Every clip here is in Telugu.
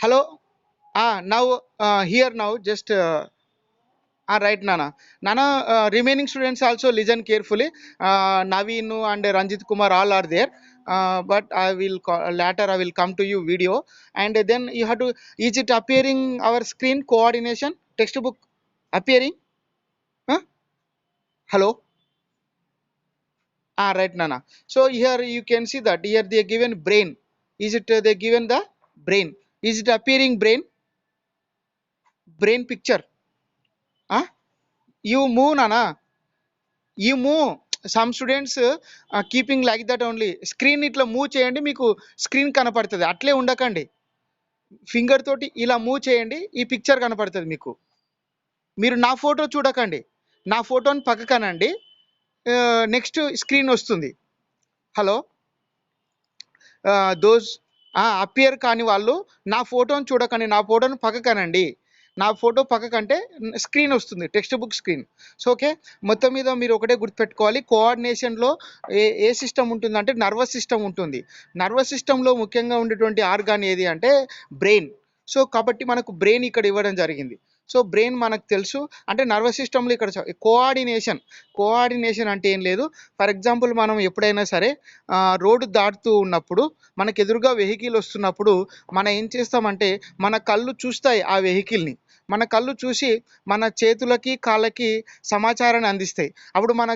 Hello. Now here now just right, Nana. Nana, remaining students also listen carefully. Naveen and Ranjit Kumar all are there. But I will later I will come to you video, and then you have to. Is it appearing our screen coordination textbook appearing? Huh? Hello. Right, Nana. So here you can see that here they given brain. Is it they given the brain? Is it appearing brain picture? Huh? You move, Nana. You move. Some students keeping like that only. Screen ఇట్లా మూవ్ చేయండి, మీకు స్క్రీన్ కనపడుతుంది. అట్లే ఉండకండి, ఫింగర్ తోటి ఇలా మూవ్ చేయండి, ఈ పిక్చర్ కనపడుతుంది మీకు. మీరు నా ఫోటో చూడకండి, నా ఫోటోని పక్కకనండి, నెక్స్ట్ స్క్రీన్ వస్తుంది. హలో. దోస్ అపియర్ కాని వాళ్ళు నా ఫోటోని చూడకండి, నా ఫోటోని పక్కకనండి. నా ఫోటో పక్కకంటే స్క్రీన్ వస్తుంది, text book screen. So okay, మొత్తం మీద మీరు ఒకటే గుర్తుపెట్టుకోవాలి, కోఆర్డినేషన్లో ఏ సిస్టమ్ ఉంటుందంటే నర్వస్ సిస్టమ్ ఉంటుంది. నర్వస్ సిస్టంలో ముఖ్యంగా ఉండేటువంటి ఆర్గాన్ ఏది అంటే బ్రెయిన్. సో కాబట్టి మనకు బ్రెయిన్ ఇక్కడ ఇవ్వడం జరిగింది. సో బ్రెయిన్ మనకు తెలుసు, అంటే నర్వస్ సిస్టంలో ఇక్కడ కోఆర్డినేషన్ అంటే ఏం లేదు. ఫర్ ఎగ్జాంపుల్ మనం ఎప్పుడైనా సరే రోడ్డు దాటుతూ ఉన్నప్పుడు మనకు ఎదురుగా వెహికల్ వస్తున్నప్పుడు మనం ఏం చేస్తామంటే మన కళ్ళు చూస్తాయి ఆ వెహికల్ని. మన కళ్ళు చూసి మన చేతులకి కాళ్ళకి సమాచారాన్ని అందిస్తాయి. అప్పుడు మన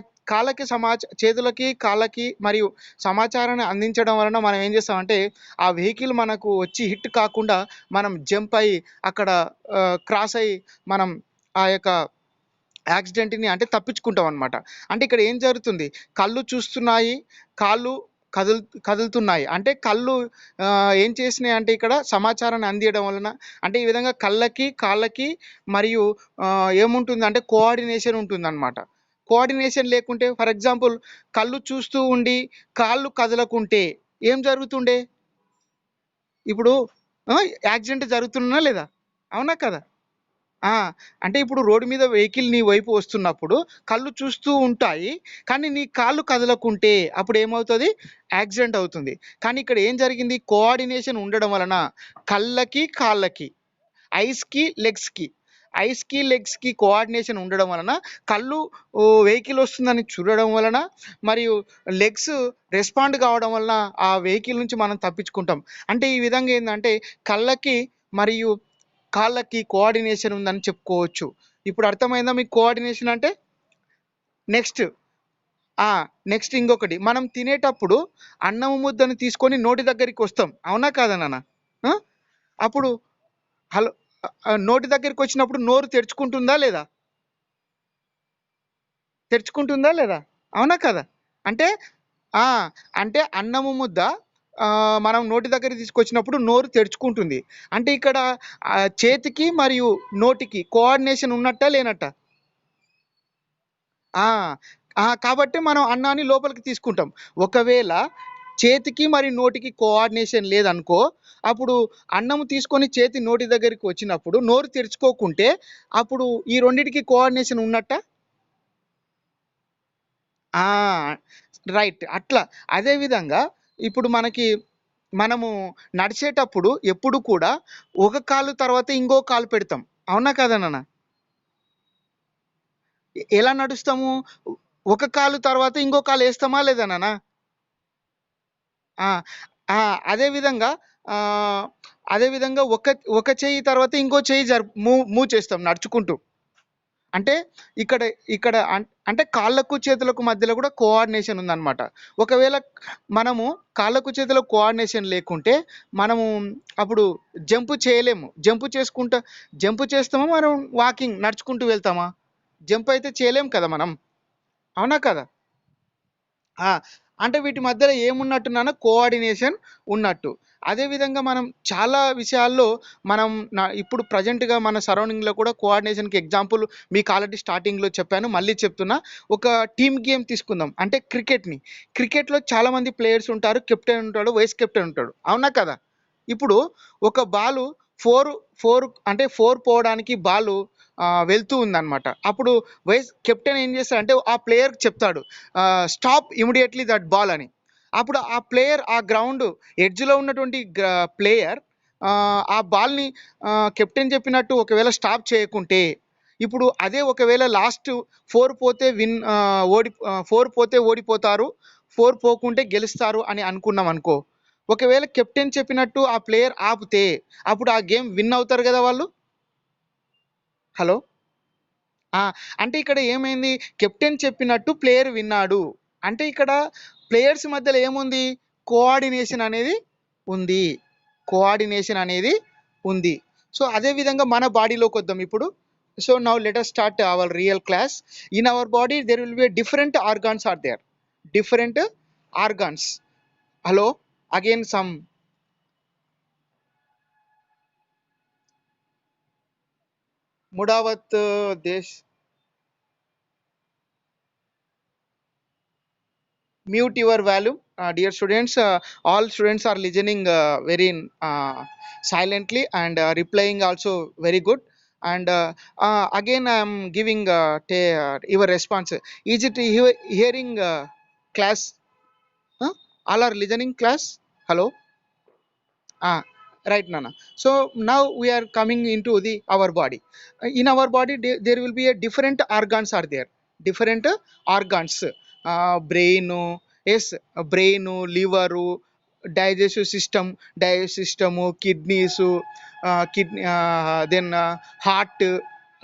చేతులకి కాళ్ళకి మరియు సమాచారాన్ని అందించడం వలన మనం ఏం చేస్తామంటే ఆ వెహికల్ మనకు వచ్చి హిట్ కాకుండా మనం జంప్ అయ్యి అక్కడ క్రాస్ అయ్యి మనం ఆ యొక్క యాక్సిడెంట్ని అంటే తప్పించుకుంటాం అనమాట. అంటే ఇక్కడ ఏం జరుగుతుంది, కళ్ళు చూస్తున్నాయి, కాళ్ళు కదులుతున్నాయి. అంటే కళ్ళు ఏం చేసినాయి అంటే ఇక్కడ సమాచారాన్ని అందియడం వలన, అంటే ఈ విధంగా కళ్ళకి కాళ్ళకి మరియు ఏముంటుంది అంటే కోఆర్డినేషన్ ఉంటుంది అనమాట. కోఆర్డినేషన్ లేకుంటే, ఫర్ ఎగ్జాంపుల్ కళ్ళు చూస్తూ ఉండి కాళ్ళు కదలకుంటే ఏం జరుగుతుండే, ఇప్పుడు యాక్సిడెంట్ జరుగుతున్నా లేదా, అవునా కదా? అంటే ఇప్పుడు రోడ్డు మీద వెహికల్ నీ వైపు వస్తున్నప్పుడు కళ్ళు చూస్తూ ఉంటాయి, కానీ నీ కాళ్ళు కదలకుంటే అప్పుడు ఏమవుతుంది, యాక్సిడెంట్ అవుతుంది. కానీ ఇక్కడ ఏం జరిగింది, కోఆర్డినేషన్ ఉండడం వలన కళ్ళకి కాళ్ళకి ఐస్కి లెగ్స్కి కోఆర్డినేషన్ ఉండడం వలన కళ్ళు వెహికల్ వస్తుందని చూడడం వలన మరియు లెగ్స్ రెస్పాండ్ కావడం వలన ఆ వెహికల్ నుంచి మనం తప్పించుకుంటాం. అంటే ఈ విధంగా ఏంటంటే కళ్ళకి మరియు కాళ్ళకి కోఆర్డినేషన్ ఉందని చెప్పుకోవచ్చు. ఇప్పుడు అర్థమైందా మీకు కోఆర్డినేషన్ అంటే? నెక్స్ట్ ఇంకొకటి, మనం తినేటప్పుడు అన్నం ముద్దను తీసుకొని నోటి దగ్గరికి వస్తాం, అవునా కాదా నాన్న? అప్పుడు నోటి దగ్గరికి వచ్చినప్పుడు నోరు తెరుచుకుంటుందా లేదా, అవునా కదా? అంటే అన్నము ముద్ద మనం నోటి దగ్గర తీసుకొచ్చినప్పుడు నోరు తెరుచుకుంటుంది. అంటే ఇక్కడ చేతికి మరియు నోటికి కోఆర్డినేషన్ ఉన్నట్టా లేనట్ట? కాబట్టి మనం అన్నాన్ని లోపలికి తీసుకుంటాం. ఒకవేళ చేతికి మరియు నోటికి కోఆర్డినేషన్ లేదనుకో, అప్పుడు అన్నం తీసుకొని చేతి నోటి దగ్గరికి వచ్చినప్పుడు నోరు తెరుచుకోకుంటే అప్పుడు ఈ రెండింటికి కోఆర్డినేషన్ ఉన్నట్ట? రైట్. అట్లా అదేవిధంగా ఇప్పుడు మనము నడిచేటప్పుడు ఎప్పుడు కూడా ఒక కాలు తర్వాత ఇంకో కాలు పెడతాం, అవునా కదా నాన్న? ఎలా నడుస్తాము, ఒక కాలు తర్వాత ఇంకో కాలు వేస్తామా లేదా నాన్న? అదేవిధంగా ఒక చెయ్యి తర్వాత ఇంకో చెయ్యి మూవ్ చేస్తాం నడుచుకుంటూ. అంటే ఇక్కడ అంటే కాళ్ళకు చేతులకు మధ్యలో కూడా కోఆర్డినేషన్ ఉందన్నమాట. ఒకవేళ మనము కాళ్ళకు చేతులకు కోఆర్డినేషన్ లేకుంటే మనము అప్పుడు జంప్ చేయలేము. జంప్ చేస్తామా, మనం వాకింగ్ నడుచుకుంటూ వెళ్తామా? జంప్ అయితే చేయలేము కదా మనం, అవునా కదా? అంటే వీటి మధ్యలో ఏమున్నట్టున్నా కోఆర్డినేషన్ ఉన్నట్టు. అదేవిధంగా మనం చాలా విషయాల్లో మనం ఇప్పుడు ప్రజెంట్గా మన సరౌండింగ్లో కూడా కోఆర్డినేషన్కి ఎగ్జాంపుల్ మీకు ఆల్రెడీ స్టార్టింగ్లో చెప్పాను, మళ్ళీ చెప్తున్నా. ఒక టీమ్ గేమ్ తీసుకుందాం, అంటే క్రికెట్లో చాలామంది ప్లేయర్స్ ఉంటారు, కెప్టెన్ ఉంటాడు, వైస్ కెప్టెన్ ఉంటాడు, అవునా కదా? ఇప్పుడు ఒక బాలు ఫోర్ పోవడానికి బాలు వెళ్తూ ఉందన్నమాట. అప్పుడు వైస్ కెప్టెన్ ఏం చేస్తాడంటే ఆ ప్లేయర్కి చెప్తాడు, స్టాప్ ఇమీడియట్లీ దట్ బాల్ అని. అప్పుడు ఆ ప్లేయర్ ఆ గ్రౌండ్ ఎడ్జ్లో ఉన్నటువంటి ప్లేయర్ ఆ బాల్ని కెప్టెన్ చెప్పినట్టు ఒకవేళ స్టాప్ చేయకుంటే, ఇప్పుడు అదే ఒకవేళ లాస్ట్ 4 పోతే ఫోర్ పోతే ఓడిపోతారు, 4 పోకుంటే గెలుస్తారు అని అనుకున్నాం అనుకో. ఒకవేళ కెప్టెన్ చెప్పినట్టు ఆ ప్లేయర్ ఆపితే అప్పుడు ఆ గేమ్ విన్ అవుతారు కదా వాళ్ళు. హలో. ఆ! అంటే ఇక్కడ ఏమైంది? కెప్టెన్ చెప్పినట్టు ప్లేయర్ విన్నాడు. అంటే ఇక్కడ ప్లేయర్స్ మధ్యలో ఏముంది? కోఆర్డినేషన్ అనేది ఉంది. కోఆర్డినేషన్ అనేది ఉంది. సో, అదే విధంగా మన బాడీలోకొద్దాం ఇప్పుడు. So, now let us start our real class. In our body there will be different organs are there. Different organs. Hello. Again సమ్ Mudavath Desh mute your volume, dear students. All students are listening very silently and replying also very good. And again I am giving your response. Is it hearing class? Huh? All are listening class. Hello. Ah, right, Nana. So now we are coming into the our body. In our body, there will be a different organs are there. Different organs. Brain, yes, brain, liver, digestive system, kidneys, then heart,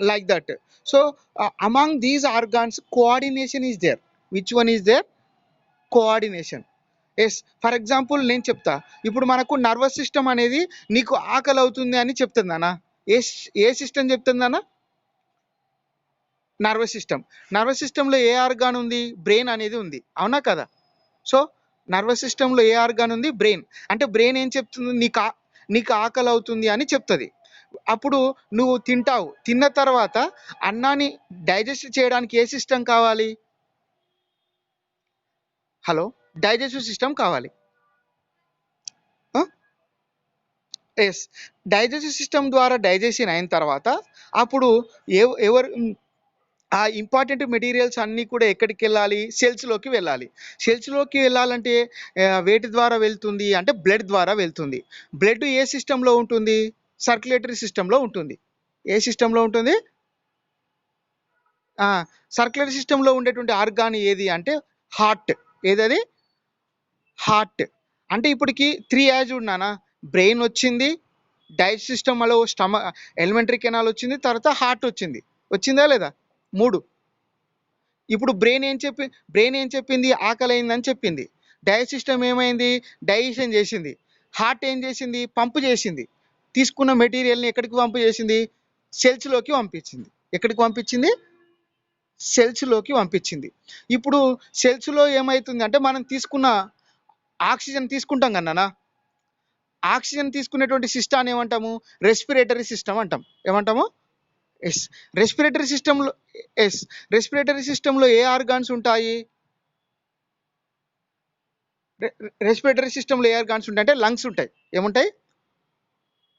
like that. So among these organs, coordination is there. Which one is there? Coordination. Yes, for example నేను చెప్తా. ఇప్పుడు మనకు నర్వస్ సిస్టమ్ అనేది నీకు ఆకలి అవుతుంది అని చెప్తుందనా? ఏ ఏ సిస్టమ్ చెప్తుందనా? Nervous system. నర్వస్ సిస్టంలో ఏ ఆర్గాన్ ఉంది? బ్రెయిన్ అనేది ఉంది, అవునా కదా? సో నర్వస్ సిస్టంలో ఏ ఆర్గాన్ ఉంది? బ్రెయిన్. అంటే బ్రెయిన్ ఏం చెప్తుంది? నీకు ఆకలి అవుతుంది అని చెప్తుంది. అప్పుడు నువ్వు తింటావు. తిన్న తర్వాత అన్నాన్ని డైజెస్ట్ చేయడానికి ఏ సిస్టమ్ కావాలి? హలో. డైజెస్టివ్ సిస్టమ్ కావాలి. ఎస్, డైజెస్టివ్ సిస్టమ్ ద్వారా డైజెషన్ అయిన తర్వాత అప్పుడు ఎవరు ఆ ఇంపార్టెంట్ మెటీరియల్స్ అన్నీ కూడా ఎక్కడికి వెళ్ళాలి? సెల్స్లోకి వెళ్ళాలి. సెల్స్లోకి వెళ్ళాలంటే వేటి ద్వారా వెళ్తుంది అంటే బ్లడ్ ద్వారా వెళ్తుంది. బ్లడ్ ఏ సిస్టంలో ఉంటుంది? సర్క్యులేటరీ సిస్టంలో ఉంటుంది. ఏ సిస్టంలో ఉంటుంది? సర్క్యులేటరీ సిస్టంలో ఉండేటువంటి ఆర్గాన్ ఏది అంటే హార్ట్. ఏదది? హార్ట్. అంటే ఇప్పటికి 3 యాజ్ ఉన్నానా? బ్రెయిన్ వచ్చింది, డైజెస్ట్ సిస్టంలో ఎలిమెంటరీ కెనాల్ వచ్చింది, తర్వాత హార్ట్ వచ్చింది. వచ్చిందా లేదా? 3. ఇప్పుడు బ్రెయిన్ ఏం చెప్పింది? ఆకలి అయిందని చెప్పింది. డైజెస్ట్ సిస్టమ్ ఏమైంది? డైజెషన్ చేసింది. హార్ట్ ఏం చేసింది? పంపు చేసింది. తీసుకున్న మెటీరియల్ని ఎక్కడికి పంపు చేసింది? సెల్స్లోకి పంపించింది. ఎక్కడికి పంపించింది? సెల్స్లోకి పంపించింది. ఇప్పుడు సెల్స్లో ఏమవుతుంది అంటే మనం తీసుకున్న ఆక్సిజన్ తీసుకుంటాం కన్నా, ఆక్సిజన్ తీసుకునేటువంటి సిస్టాన్ని ఏమంటాము? రెస్పిరేటరీ సిస్టమ్ అంటాం. ఏమంటాము? ఎస్. రెస్పిరేటరీ సిస్టంలో రెస్పిరేటరీ సిస్టంలో ఏ ఆర్గాన్స్ ఉంటాయి? రెస్పిరేటరీ సిస్టంలో ఏ ఆర్గాన్స్ ఉంటాయి అంటే లంగ్స్ ఉంటాయి. ఏముంటాయి?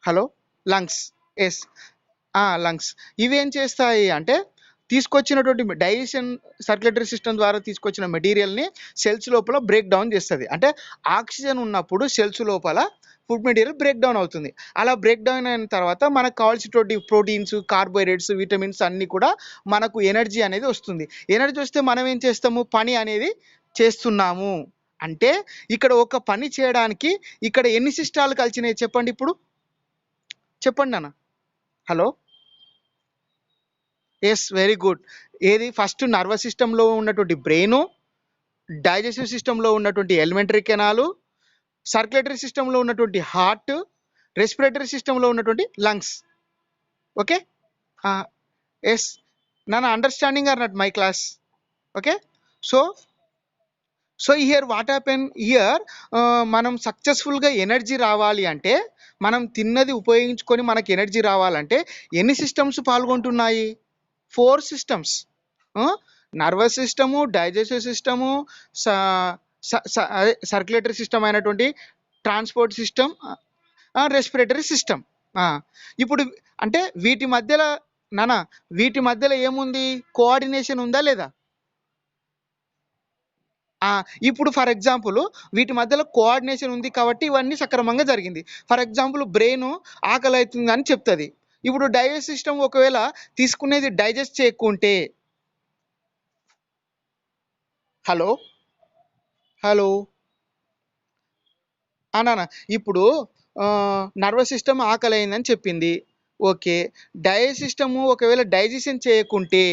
హలో. లంగ్స్. ఎస్. లంగ్స్. ఇవేం చేస్తాయి అంటే తీసుకొచ్చినటువంటి డైజెషన్ సర్క్యులేటరీ సిస్టమ్ ద్వారా తీసుకొచ్చిన మెటీరియల్ని సెల్స్ లోపల బ్రేక్ డౌన్ చేస్తుంది. అంటే ఆక్సిజన్ ఉన్నప్పుడు సెల్స్ లోపల ఫుడ్ మెటీరియల్ బ్రేక్ డౌన్ అవుతుంది. అలా బ్రేక్ డౌన్ అయిన తర్వాత మనకు కావాల్సినటువంటి ప్రోటీన్స్, కార్బోహైడ్రేట్స్, విటమిన్స్ అన్నీ కూడా మనకు ఎనర్జీ అనేది వస్తుంది. ఎనర్జీ వస్తే మనం ఏం చేస్తాము? పని అనేది చేస్తున్నాము. అంటే ఇక్కడ ఒక పని చేయడానికి ఇక్కడ ఎన్ని సిస్టాలు కలిసినాయి చెప్పండి ఇప్పుడు? చెప్పండి అన్న. హలో. Yes, very good. ఏది? ఫస్ట్ నర్వస్ సిస్టంలో ఉన్నటువంటి బ్రెయిన్, డైజెస్టివ్ సిస్టంలో ఉన్నటువంటి ఎలిమెంటరీ కెనాలు, సర్క్యులేటరీ సిస్టంలో ఉన్నటువంటి హార్ట్, రెస్పిరేటరీ సిస్టంలో ఉన్నటువంటి లంగ్స్. ఓకే. ఎస్, నన్ను understanding are not my class? Okay. So here what happen here, మనం సక్సెస్ఫుల్గా ఎనర్జీ రావాలి అంటే, మనం తిన్నది ఉపయోగించుకొని మనకి ఎనర్జీ రావాలంటే ఎన్ని సిస్టమ్స్ పాల్గొంటున్నాయి? 4 systems. Nervous system, digestive system, circulatory system అయినటువంటి ట్రాన్స్పోర్ట్ సిస్టమ్, రెస్పిరేటరీ సిస్టమ్. ఇప్పుడు అంటే వీటి మధ్యలో ఏముంది? కోఆర్డినేషన్ ఉందా లేదా? ఆ! ఇప్పుడు ఫర్ ఎగ్జాంపుల్ వీటి మధ్యలో కోఆర్డినేషన్ ఉంది కాబట్టి ఇవన్నీ సక్రమంగా జరిగింది. ఫర్ ఎగ్జాంపుల్ బ్రెయిన్ ఆకలైతుంది అని చెప్తది. ఇప్పుడు డైజెస్ట్ సిస్టమ్ ఒకవేళ తీసుకునేది డైజెస్ట్ చేయకుంటే హలో! హలో! నాన్న ఇప్పుడు నర్వస్ సిస్టమ్ ఆకలైందని చెప్పింది. ఓకే. డైజెస్ట్ సిస్టమ్ ఒకవేళ డైజెషన్ చేయకుంటే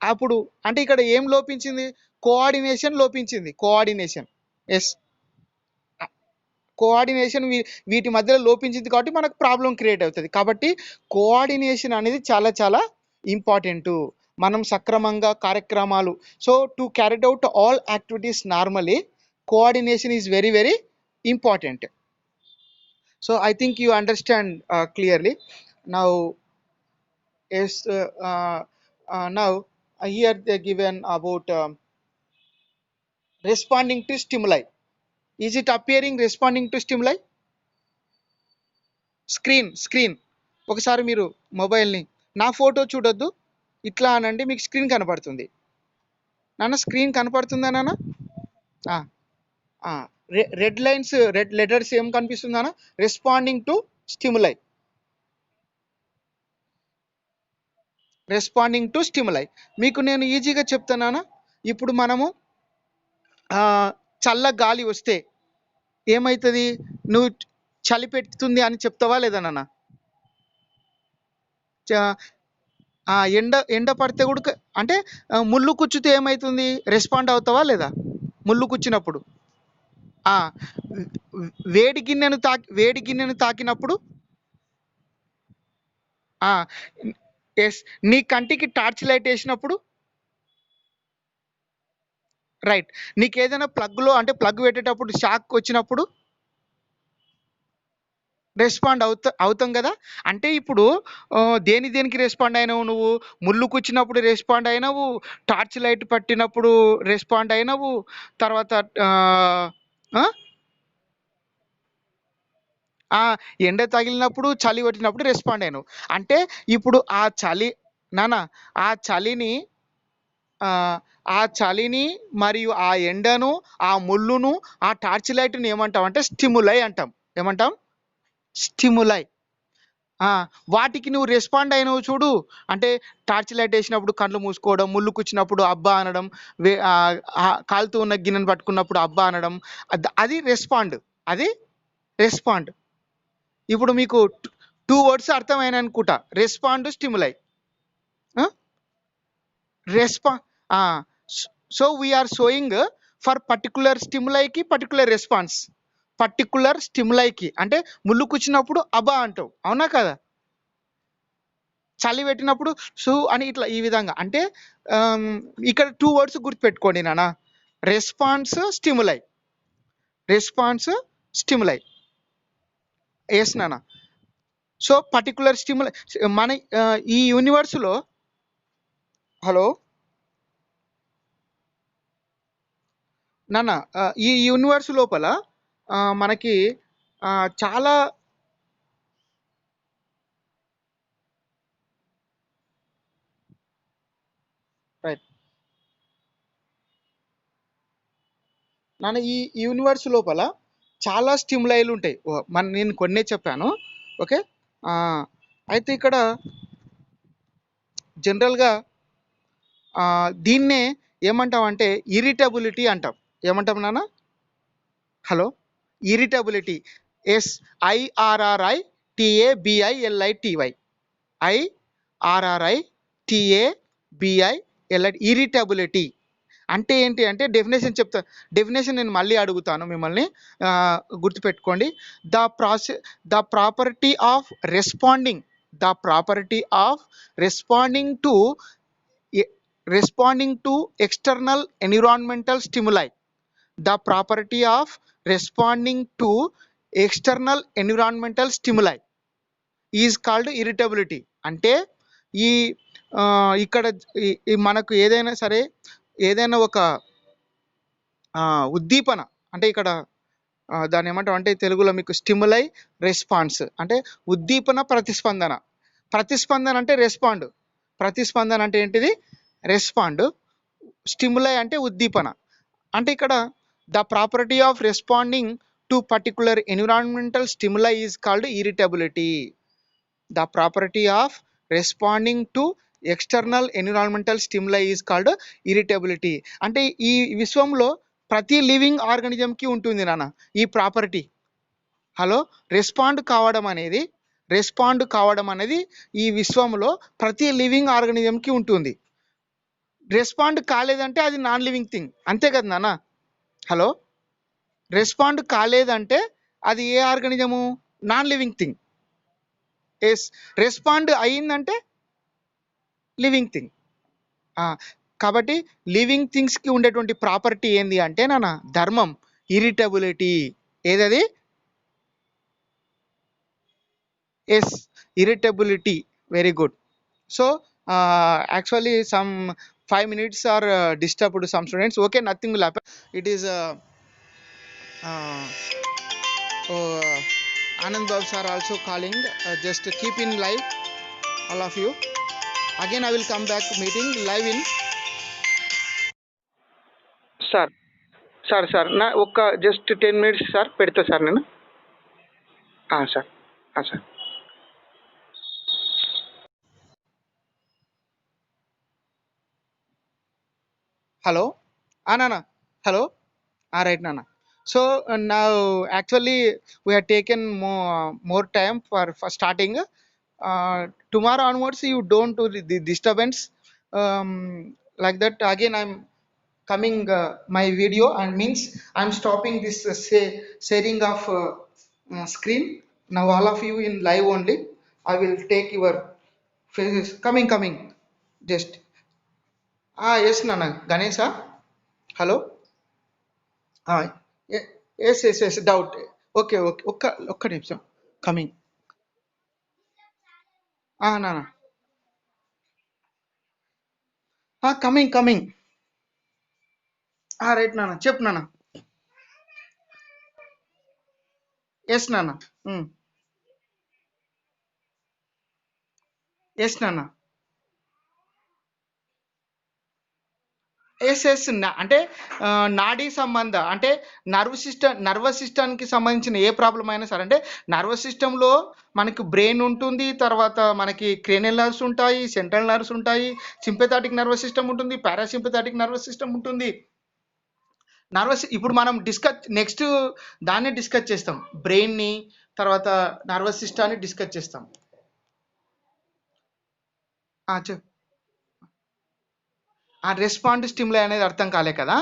అప్పుడు అంటే ఇక్కడ ఏం లోపించింది? కోఆర్డినేషన్ లోపించింది. కోఆర్డినేషన్. యెస్. కోఆర్డినేషన్ వీటి మధ్యలో లోపించింది కాబట్టి మనకు ప్రాబ్లమ్ క్రియేట్ అవుతది. కాబట్టి కోఆర్డినేషన్ అనేది చాలా చాలా ఇంపార్టెంటు. మనం సక్రమంగా కార్యక్రమాలు to carried out all activities normally coordination is very very important. So I think you understand clearly. Now, yes, now here they given about responding to stimuli. Is it appearing responding to stimuli? Screen ఒకసారి మీరు మొబైల్ని నా ఫోటో చూడొద్దు, ఇట్లా అనండి, మీకు స్క్రీన్ కనపడుతుంది. నాన్న స్క్రీన్ కనపడుతుందా నాన్న? రెడ్ లైన్స్, రెడ్ లెటర్స్ ఏం కనిపిస్తుంది నాన్న? Responding to stimuli. Responding to stimuli మీకు నేను ఈజీగా చెప్తున్నానా. ఇప్పుడు మనము చల్ల గాలి వస్తే ఏమవుతుంది? నువ్వు చలి పెడుతుంది అని చెప్తావా లేదా నాన్న? ఎండ పడితే కూడా అంటే ముళ్ళు కుచ్చితే ఏమవుతుంది? రెస్పాండ్ అవుతావా లేదా? ముళ్ళు కుచ్చినప్పుడు వేడి గిన్నెను తాకినప్పుడు ఎస్. నీ కంటికి టార్చ్ లైట్ వేసినప్పుడు రైట్. నీకు ఏదైనా ప్లగ్ పెట్టేటప్పుడు షాక్ వచ్చినప్పుడు రెస్పాండ్ అవుతాం కదా. అంటే ఇప్పుడు దేనికి రెస్పాండ్ అయినావు నువ్వు? ముళ్ళు కూర్చున్నప్పుడు రెస్పాండ్ అయినావు, టార్చ్ లైట్ పట్టినప్పుడు రెస్పాండ్ అయినావు, తర్వాత ఎండ తగిలినప్పుడు, చలి పట్టినప్పుడు రెస్పాండ్ అయినావు. అంటే ఇప్పుడు ఆ చలి నాన్న ఆ చలిని మరియు ఆ ఎండను, ఆ ముళ్ళును, ఆ టార్చ్ లైట్ని ఏమంటాం అంటే స్టిములై అంటాం. ఏమంటాం? స్టిములై. వాటికి నువ్వు రెస్పాండ్ అయినవు చూడు. అంటే టార్చ్ లైట్ వేసినప్పుడు కళ్ళు మూసుకోవడం, ముళ్ళు కూర్చున్నప్పుడు అబ్బా అనడం, కాలుతూ ఉన్న గిన్నెను పట్టుకున్నప్పుడు అబ్బా అనడం, అది రెస్పాండ్. అది రెస్పాండ్. ఇప్పుడు మీకు 2 వర్డ్స్ అర్థమైన అనుకుంటా. Respond, stimuli. So we are showing for particular స్టిములైకి పర్టికులర్ రెస్పాన్స్. పర్టికులర్ స్టిములైకి అంటే ముళ్ళు కూర్చున్నప్పుడు అబా అంటావు, అవునా కదా? చలి పెట్టినప్పుడు షూ అని ఇట్లా ఈ విధంగా. అంటే ఇక్కడ 2 వర్డ్స్ గుర్తుపెట్టుకోండి నాన్న. Response, stimuli. Response, stimuli. Yes నాన్న. సో పర్టికులర్ స్టిములై మన ఈ యూనివర్స్లో హలో నాన్న, ఈ యూనివర్స్ లోపల మనకి చాలా రైట్ నాన్న, ఈ యూనివర్స్ లోపల చాలా స్టిములైలు ఉంటాయి. నేను కొన్నే చెప్పాను. ఓకే. అయితే ఇక్కడ జనరల్గా దీన్నే ఏమంటాం అంటే ఇరిటబిలిటీ అంటాం. ఏమంటాం నాన్న? Hello, irritability. IRRITABILITY. IRRITABILI. Irritability అంటే ఏంటి అంటే డెఫినేషన్ చెప్తా. డెఫినేషన్ నేను మళ్ళీ అడుగుతాను మిమ్మల్ని, గుర్తుపెట్టుకోండి. The property of responding to external environmental stimuli. The property of responding to external environmental stimuli is called irritability. అంటే ఇక్కడ మనకు ఏదైనా ఒక ఉద్దీపన అంటే ఇక్కడ దాన్ని ఏమంటాం అంటే తెలుగులో మీకు స్టిములై, రెస్పాన్స్ అంటే ఉద్దీపన, ప్రతిస్పందన. ప్రతిస్పందన అంటే రెస్పాండ్, ప్రతిస్పందన అంటే ఏంటిది? రెస్పాండ్. స్టిములై అంటే ఉద్దీపన. అంటే ఇక్కడ the property of responding to particular environmental stimuli is called irritability. The property of responding to external environmental stimuli is called irritability. అంటే ఈ విశ్వంలో ప్రతి లివింగ్ ఆర్గానిజంకి ఉంటుంది నాన్న ఈ ప్రాపర్టీ. హలో, రెస్పాండ్ కావడం అనేది ఈ విశ్వంలో ప్రతి లివింగ్ ఆర్గానిజంకి ఉంటుంది. రెస్పాండ్ కాలేదంటే అది నాన్ లివింగ్ థింగ్, అంతే కదా నాన్న. హలో, రెస్పాండ్ కాలేదంటే అది ఏ organism? Non living thing. Yes, respond అయ్యిందంటే లివింగ్ థింగ్. కాబట్టి లివింగ్ థింగ్స్కి ఉండేటువంటి ప్రాపర్టీ ఏంది అంటే నాన్న ధర్మం, ఇరిటబిలిటీ. ఏదది? Yes, irritability. Very good. So actually some 5 minutes are disturbed some students. Okay, nothing will happen. It is Anand Babu sir also calling. Just keep in live, all of you. Again I will come back meeting live in. Sir నా ఒక్క జస్ట్ 10 minutes సార్ పెడతా సార్ నేను. Sir sir. హలో నాన్న. హలో, రైట్ నాన్న. So now actually we have taken more time for starting. Tomorrow onwards you don't do the disturbance like that. Again I'm coming my video, and means I'm stopping this sharing of screen. Now all of you in live only. I will take your faces. Coming just. Yes nana Ganesha. Hello. Yes, doubt. Okay, ఒక్క నిమిషం. కమింగ్. నాన్న కమింగ్. రైట్ నాన్న, చెప్పు నాన్న. ఎస్ నాన్న. ఎస్ నాన్న. ఎస్ అంటే నాడీ సంబంధ అంటే నర్వస్ సిస్టమ్కి సంబంధించిన ఏ ప్రాబ్లం అయినా సరే, అంటే నర్వస్ సిస్టంలో మనకి బ్రెయిన్ ఉంటుంది, తర్వాత మనకి క్రేనియల్ నర్వ్స్ ఉంటాయి, సెంట్రల్ నర్వ్స్ ఉంటాయి, సింపథాటిక్ నర్వస్ సిస్టమ్ ఉంటుంది, పారాసింపథాటిక్ నర్వస్ సిస్టమ్ ఉంటుంది. ఇప్పుడు మనం నెక్స్ట్ దాన్ని డిస్కస్ చేస్తాం, బ్రెయిన్ని, తర్వాత నర్వస్ సిస్టాన్ని డిస్కస్ చేస్తాం. రెస్పాండ్ స్టిములై అనేది అర్థం కాలే కదా.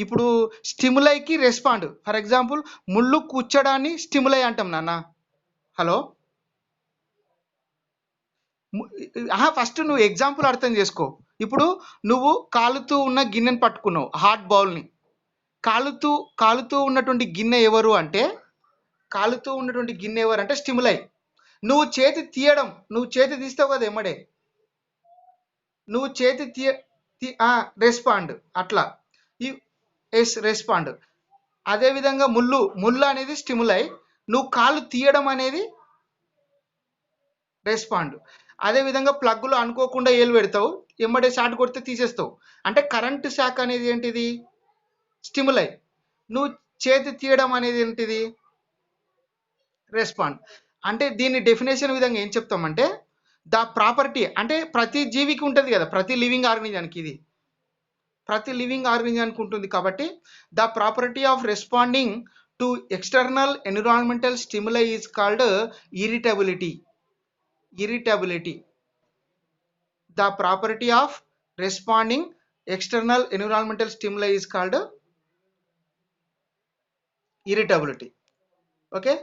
ఇప్పుడు స్టిములైకి రెస్పాండ్, ఫర్ ఎగ్జాంపుల్ ముళ్ళు కూర్చోడాన్ని స్టిములై అంటాం నాన్న. హలో, ఫస్ట్ నువ్వు ఎగ్జాంపుల్ అర్థం చేసుకో. ఇప్పుడు నువ్వు కాలుతూ ఉన్న గిన్నెని పట్టుకున్నావు, హాట్ బౌల్ని. కాలుతూ ఉన్నటువంటి గిన్నె ఎవరు అంటే స్టిములై. నువ్వు చేతి తీస్తావు కదా ఎమ్మడే, నువ్వు చేతి రెస్పాండ్. అట్లా రెస్పాండ్. అదేవిధంగా ముళ్ళు అనేది స్టిములై, నువ్వు కాలు తీయడం అనేది రెస్పాండ్. అదేవిధంగా ప్లగ్లో అనుకోకుండా ఏలు పెడతావు, ఎమ్మడే షార్ట్ కొడితే తీసేస్తావు, అంటే కరెంటు షాక్ అనేది ఏంటిది? స్టిములై. నువ్వు చేతి తీయడం అనేది ఏంటిది? రెస్పాండ్. అంటే దీన్ని డెఫినేషన్ విధంగా ఏం చెప్తామంటే, ద ప్రాపర్టీ అంటే ప్రతి జీవికి ఉంటుంది కదా, ప్రతి లివింగ్ ఆర్గనిజానికి ఉంటుంది కాబట్టి, the property of responding to external environmental stimuli is called irritability. The property of responding external environmental stimuli is called irritability. Okay.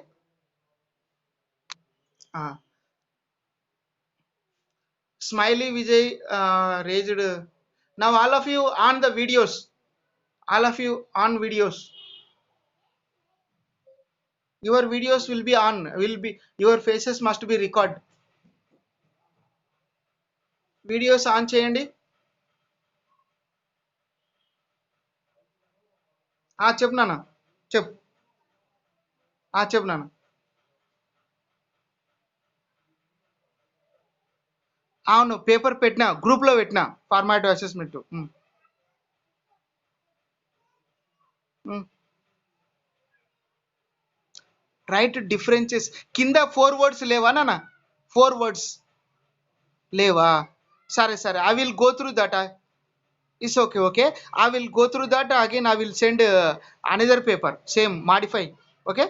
Smiley Vijay raised. Now all of you on the videos. Your videos will be on. Your faces must be record. Videos on cheyandi. చెప్పు నాన్న, చెప్పు నాన్న. అవును, పేపర్ పెట్టినా, గ్రూప్లో పెట్టినా, ఫార్మాటివ్ అసెస్మెంట్. రైట్ డిఫరెన్సెస్ కింద 4 words లేవా నాన్న? 4 words లేవా? సరే సరే, I will go through that. It's okay okay, I will go through that again. I will send another paper same modify. Okay.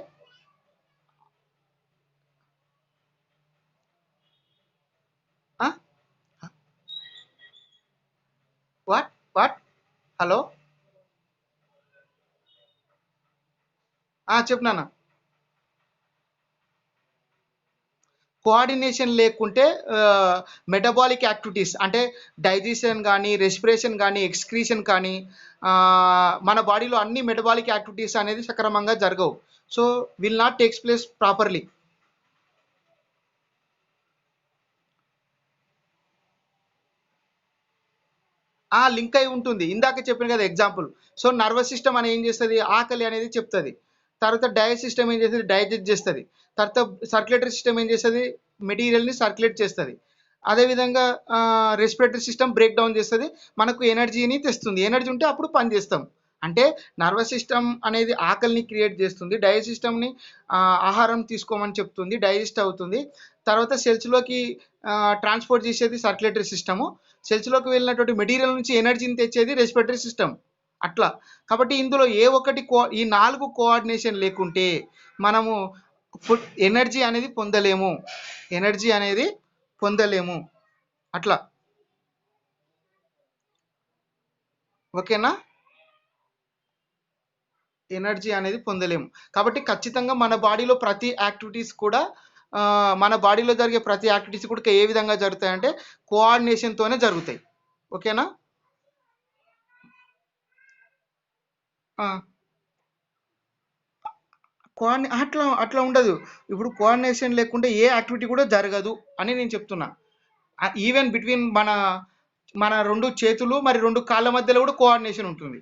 What what? Hello, చెప్పు నాన్న. కోఆర్డినేషన్ లేకుంటే మెటబాలిక్ యాక్టివిటీస్ అంటే డైజెషన్ కానీ, రెస్పిరేషన్ కానీ, ఎక్స్క్రీషన్ కానీ, మన బాడీలో అన్ని మెటబాలిక్ యాక్టివిటీస్ అనేది సక్రమంగా జరగవు. So will not takes place properly. Link అయి ఉంటుంది, ఇందాక చెప్పిన కదా ఎగ్జాంపుల్. సో నర్వస్ సిస్టమ్ అని ఏం చేస్తుంది, ఆకలి అనేది చెప్తుంది. తర్వాత డైజెస్ట్ సిస్టమ్ ఏం చేస్తుంది, డైజెస్ట్ చేస్తుంది. తర్వాత సర్క్యులేటరీ సిస్టమ్ ఏం చేస్తుంది, మెటీరియల్ని సర్క్యులేట్ చేస్తుంది. అదేవిధంగా రెస్పిరేటరీ సిస్టమ్ బ్రేక్ డౌన్ చేస్తుంది, మనకు ఎనర్జీని తెస్తుంది. ఎనర్జీ ఉంటే అప్పుడు పని చేస్తాం. అంటే నర్వస్ సిస్టమ్ అనేది ఆకలిని క్రియేట్ చేస్తుంది, డైజెస్ట్ సిస్టమ్ని ఆహారం తీసుకోమని చెప్తుంది, డైజెస్ట్ అవుతుంది. తర్వాత సెల్స్లోకి ట్రాన్స్పోర్ట్ చేసేది సర్క్యులేటరీ సిస్టము, సెల్స్లోకి వెళ్ళినటువంటి మెటీరియల్ నుంచి ఎనర్జీని తెచ్చేది రెస్పిరేటరీ సిస్టమ్. అట్లా. కాబట్టి ఇందులో ఏ ఒక్కటి ఈ 4 కోఆర్డినేషన్ లేకుంటే మనము ఫుడ్ ఎనర్జీ అనేది పొందలేము, ఎనర్జీ అనేది పొందలేము. అట్లా. ఓకేనా? ఎనర్జీ అనేది పొందలేము. కాబట్టి ఖచ్చితంగా మన బాడీలో ప్రతి యాక్టివిటీస్ కూడా మన బాడీలో జరిగే ప్రతి యాక్టివిటీస్ కూడా ఏ విధంగా జరుగుతాయంటే కోఆర్డినేషన్తోనే జరుగుతాయి. ఓకేనా? అట్లా అట్లా ఉండదు. ఇప్పుడు కోఆర్డినేషన్ లేకుంటే ఏ యాక్టివిటీ కూడా జరగదు అని నేను చెప్తున్నా. ఈవెన్ బిట్వీన్ మన మన 2 చేతులు మరి 2 కాళ్ళ మధ్యలో కూడా కోఆర్డినేషన్ ఉంటుంది.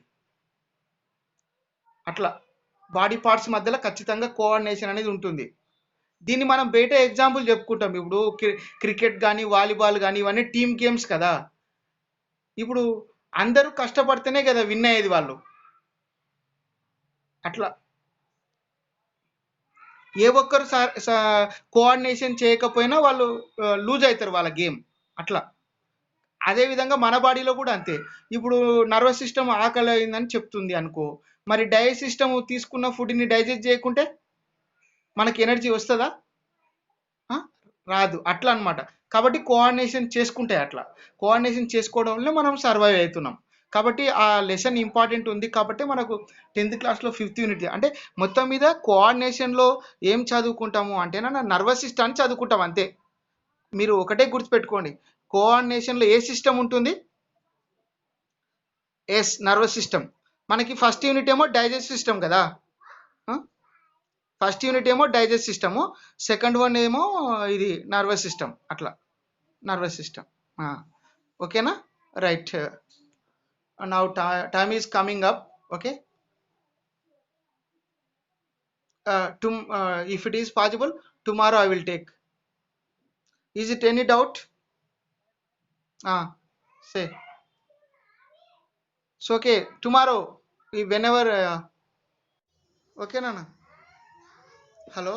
అట్లా బాడీ పార్ట్స్ మధ్యలో ఖచ్చితంగా కోఆర్డినేషన్ అనేది ఉంటుంది. దీన్ని మనం బయట ఎగ్జాంపుల్ చెప్పుకుంటాం. ఇప్పుడు క్రికెట్ కానీ, వాలీబాల్ కానీ, ఇవన్నీ టీమ్ గేమ్స్ కదా. ఇప్పుడు అందరూ కష్టపడితేనే కదా విన్ అయ్యేది వాళ్ళు. అట్లా ఏ ఒక్కరు కోఆర్డినేషన్ చేయకపోయినా వాళ్ళు లూజ్ అవుతారు వాళ్ళ గేమ్. అట్లా. అదేవిధంగా మన బాడీలో కూడా అంతే. ఇప్పుడు నర్వస్ సిస్టమ్ ఆకలి అయిందని చెప్తుంది అనుకో, మరి డైజెస్ట్ సిస్టమ్ తీసుకున్న ఫుడ్ని డైజెస్ట్ చేయకుంటే మనకి ఎనర్జీ వస్తుందా? రాదు. అట్లా అనమాట. కాబట్టి కోఆర్డినేషన్ చేసుకుంటే అట్లా కోఆర్డినేషన్ చేసుకోవడం వల్ల మనం సర్వైవ్ అవుతున్నాం. కాబట్టి ఆ లెసన్ ఇంపార్టెంట్ ఉంది కాబట్టి మనకు 10th క్లాస్లో 5th యూనిట్ అంటే మొత్తం మీద కోఆర్డినేషన్లో ఏం చదువుకుంటాము అంటే నర్వస్ సిస్టమ్ చదువుకుంటాం అంతే. మీరు ఒకటే గుర్తుపెట్టుకోండి, కోఆర్డినేషన్లో ఏ సిస్టమ్ ఉంటుంది? Yes, nervous system. మనకి ఫస్ట్ యూనిట్ ఏమో డైజెస్ట్ సిస్టమ్ కదా. ఫస్ట్ యూనిట్ ఏమో డైజెస్ట్ సిస్టము, సెకండ్ వన్ ఏమో ఇది నర్వస్ సిస్టమ్. అట్లా నర్వస్ సిస్టమ్. ఓకేనా? Right. Now time is coming up. Okay. If it is possible, tomorrow I will take. Is it any doubt? Say. So okay, tomorrow, whenever. Okay, Nana. Hello.